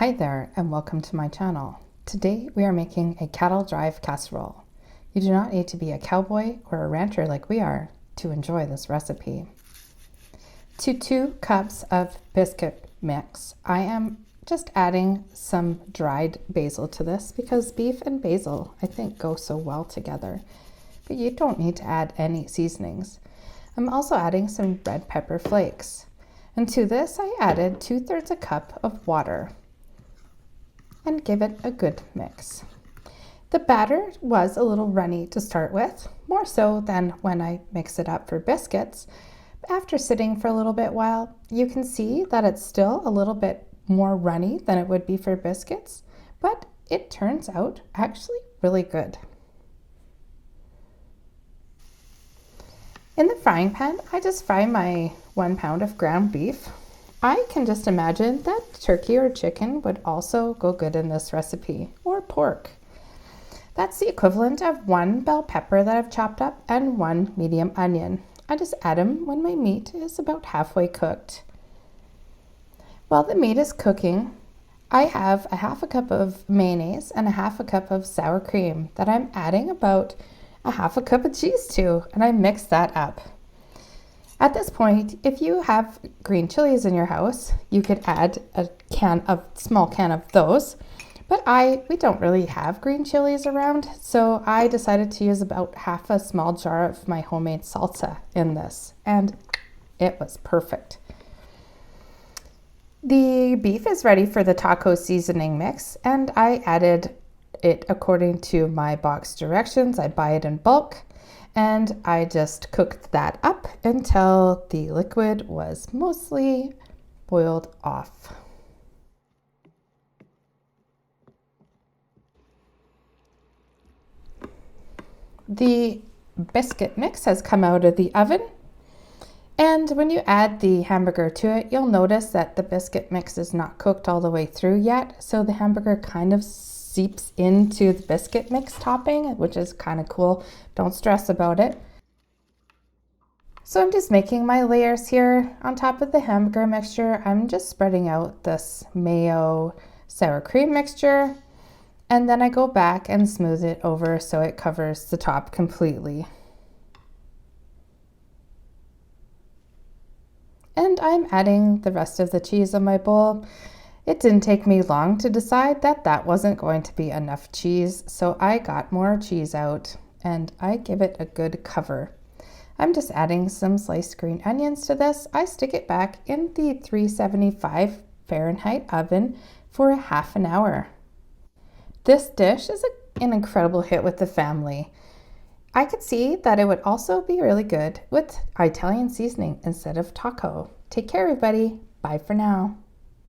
Hi there and welcome to my channel. Today we are making a cattle drive casserole. You do not need to be a cowboy or a rancher like we are to enjoy this recipe. To 2 cups of biscuit mix, I am just adding some dried basil to this because beef and basil I think go so well together, but you don't need to add any seasonings. I'm also adding some red pepper flakes, and to this I added 2/3 a cup of water and give it a good mix. The batter was a little runny to start with, more so than when I mix it up for biscuits. After sitting for a little bit while, you can see that it's still a little bit more runny than it would be for biscuits, but it turns out actually really good. In the frying pan, I just fry my 1 pound of ground beef. I can just imagine that turkey or chicken would also go good in this recipe, or pork. That's the equivalent of 1 bell pepper that I've chopped up and 1 medium onion. I just add them when my meat is about halfway cooked. While the meat is cooking, I have a 1/2 cup of mayonnaise and a 1/2 cup of sour cream that I'm adding about a 1/2 cup of cheese to, and I mix that up. At this point, if you have green chilies in your house, you could add a small can of those. But we don't really have green chilies around, so I decided to use about 1/2 a small jar of my homemade salsa in this, and it was perfect. The beef is ready for the taco seasoning mix, and I added it according to my box directions. I buy it in bulk. And I just cooked that up until the liquid was mostly boiled off. The biscuit mix has come out of the oven. And when you add the hamburger to it, you'll notice that the biscuit mix is not cooked all the way through yet. So the hamburger kind of seeps into the biscuit mix topping, which is kind of cool. Don't stress about it. So I'm just making my layers here. On top of the hamburger mixture, I'm just spreading out this mayo sour cream mixture, and then I go back and smooth it over so it covers the top completely. And I'm adding the rest of the cheese on my bowl. It didn't take me long to decide that that wasn't going to be enough cheese, so I got more cheese out and I give it a good cover. I'm just adding some sliced green onions to this. I stick it back in the 375 Fahrenheit oven for 1/2 an hour. This dish is an incredible hit with the family. I could see that it would also be really good with Italian seasoning instead of taco. Take care, everybody. Bye for now.